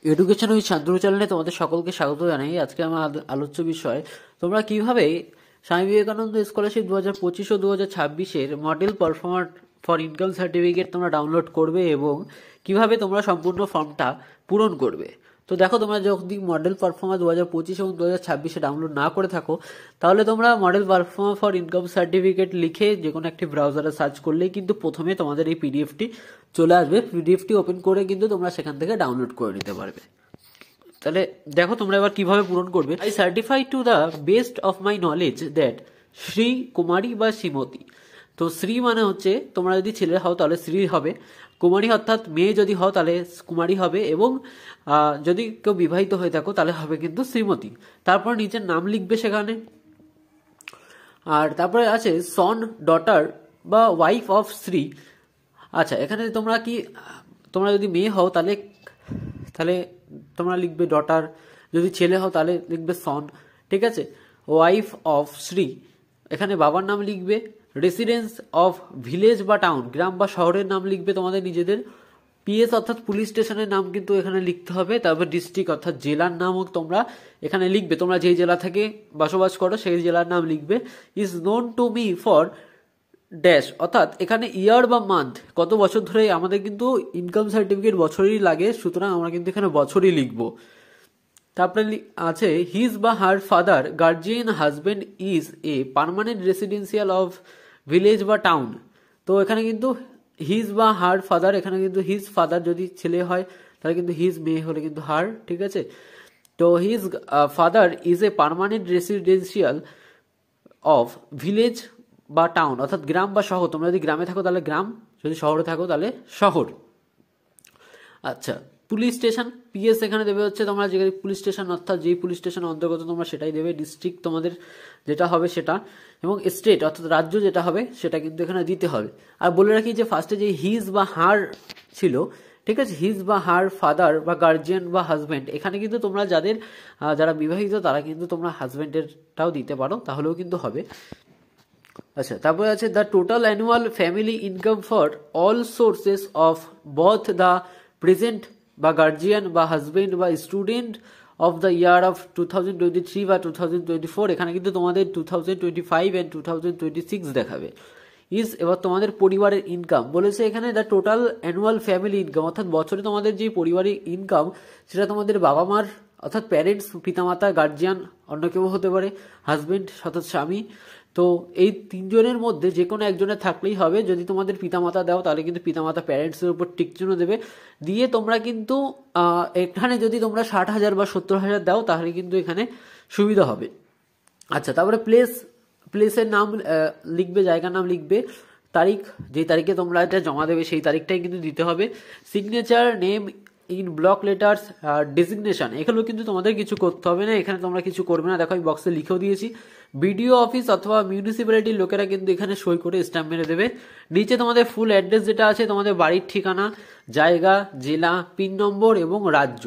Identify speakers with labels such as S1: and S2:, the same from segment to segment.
S1: Education with Shantanu চ্যানেলে তোমাদের সকলকে স্বাগত জানাই। আজকে আমার আলোচ্য বিষয় তোমরা কিভাবে স্বামী বিবেকানন্দ স্কলারশিপ 2025 ও 2026-এর model performer for income certificate তোমরা ডাউনলোড করবে এবং কিভাবে তোমরা সম্পূর্ণ ফর্মটা পূরণ করবে। তো দেখো, তোমরা যদি মডেল পারফর্মার 2025 এবং 2026-এ ডাউনলোড না করে থাকো, তাহলে তোমরা model performer for income certificate লিখে যে কোনো একটি ব্রাউজারে সার্চ করলেই কিন্তু প্রথমে তোমাদের এই পিডিএফটি চলে আসবে। পিডিএফটি ওপেন করে কিন্তু তোমরা সেখান থেকে ডাউনলোড করে নিতে পারবে। তাহলে দেখো তোমরা এবার কিভাবে পূরণ করবে। I certify to the best of my knowledge that Shri Kumari বা শ্রীমতী। তো শ্রী মানে হচ্ছে তোমরা যদি ছেলে হও তাহলে শ্রী হবে, কুমারী অর্থাৎ মেয়ে যদি হও তাহলে কুমারী হবে, এবং যদি কেউ বিবাহিত হয়ে থাকো তাহলে হবে কিন্তু শ্রীমতী। তারপর নিচের নাম লিখবে সেখানে। আর তারপরে আছে সন, ডটার বা ওয়াইফ অফ শ্রী। আচ্ছা, এখানে তোমরা যদি মেয়ে হও তাহলে তোমরা লিখবে ডটার, যদি ছেলে হও তাহলে লিখবে সন, ঠিক আছে। ওয়াইফ অফ শ্রী, এখানে বাবার নাম লিখবে। রেসিডেন্স অফ ভিলেজ বা টাউন, গ্রাম বা শহরের নাম লিখবে তোমাদের নিজেদের। পিএস অর্থাৎ পুলিশ স্টেশনের নাম কিন্তু এখানে লিখতে হবে। তারপর ডিস্ট্রিক্ট অর্থাৎ জেলার নামও তোমরা এখানে লিখবে, তোমরা যেই জেলা থেকে বসবাস করো সেই জেলার নাম লিখবে। Is known to me for dash, অর্থাৎ এখানে ইয়ার বা মান্থ, কত বছর ধরে। আমাদের কিন্তু ইনকাম সার্টিফিকেট বছরই লাগে, সুতরাং আমরা কিন্তু এখানে বছরই লিখব। তারপরে আছে হিজ বা her father guardian husband is a permanent residential of village বা টাউন। তো এখানে কিন্তু হিজ বা হার ফাদার, এখানে কিন্তু হিজ ফাদার যদি ছেলে হয় তাহলে কিন্তু হিজ, মেয়ে হলে কিন্তু হার, ঠিক আছে। তো his father is a permanent residential of village বা টাউন, অর্থাৎ গ্রাম বা শহর। তোমরা যদি গ্রামে থাকো তাহলে গ্রাম, যদি শহরে থাকো তাহলে শহর। আচ্ছা, পুলিশ স্টেশন, পিএস এখানে দেবে হচ্ছে তোমরা যে পুলিশ স্টেশন, অর্থাৎ যেই পুলিশ স্টেশন অন্তর্গত তোমরা সেটাই দেবে। ডিস্ট্রিক্ট তোমাদের যেটা হবে সেটা, এবং স্টেট অর্থাৎ রাজ্য যেটা হবে সেটা কিন্তু এখানে দিতে হবে। আর বলে রাখি যে ফার্স্টে যে হিজ বা হার ছিল, ঠিক আছে, হিজ বা হার ফাদার বা গার্জিয়ান বা হাজব্যান্ড, এখানে কিন্তু তোমরা যারা বিবাহিত তারা কিন্তু তোমরা হাজব্যান্ডেরটাও দিতে পারো, তাহলেও কিন্তু হবে। আচ্ছা, তারপরে আছে the total annual family income for all sources of both the present বা গার্জিয়ান বা হাজবেন্ড বা student of the year of 2023 বা 2024। এখানে কিন্তু তোমাদের 2025 অ্যান্ড 2026 দেখাবে। এবার তোমাদের পরিবারের ইনকাম বলেছে এখানে the total annual family income, অর্থাৎ বছরে তোমাদের যে পরিবারের ইনকাম সেটা তোমাদের বাবা মার অর্থাৎ প্যারেন্টস, পিতামাতা, গার্জিয়ান, অন্য কেউ হতে পারে, হাজবেন্ড অর্থাৎ স্বামী। তো এই তিনজনের মধ্যে যে কোনো একজনের থাকলেই হবে। যদি তোমাদের পিতামাতা দাও তাহলে কিন্তু পিতামাতা প্যারেন্টসের উপর টিক চিহ্ন দেবে, দিয়ে তোমরা কিন্তু এখানে যদি তোমরা 60,000 বা 70,000 দাও তাহলে কিন্তু এখানে সুবিধা হবে। আচ্ছা, তারপরে প্লেসের নাম লিখবে, জায়গার নাম লিখবে, তারিখ, যে তারিখে তোমরা এটা জমা দেবে সেই তারিখটাই কিন্তু দিতে হবে। Signature, name in block letters, designation, এগুলো কিন্তু তোমাদের কিছু করতে হবে না, এখানে তোমরা কিছু করবে না। দেখো আমি বক্সে লিখেও দিয়েছি। বিডিও অফিস অথবা মিউনিসিপ্যালিটির লোকেরা কিন্তু এখানে সই করে স্ট্যাম্প মেরে দেবে। নিচে তোমাদের ফুল অ্যাড্রেস যেটা আছে, তোমাদের বাড়ির ঠিকানা, জায়গা, জেলা, পিন নম্বর এবং রাজ্য,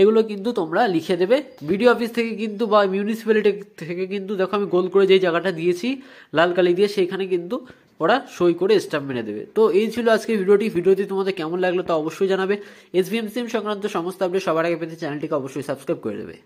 S1: এগুলো কিন্তু তোমরা লিখে দেবে। বিডিও অফিস থেকে কিন্তু বা মিউনিসিপ্যালিটি থেকে কিন্তু দেখো আমি গোল করে যেই জায়গাটা দিয়েছি লাল কালি দিয়ে, সেইখানে কিন্তু ওরা সই করে স্ট্যাম্প মেরে দেবে। তো এই ছিল আজকে ভিডিওটি তোমাদের কেমন লাগলো তা অবশ্যই জানাবে। এসভিএম সিম সংক্রান্ত সমস্ত আপডেট সবার আগে পেতে চ্যানেলটিকে অবশ্যই সাবস্ক্রাইব করে দেবে।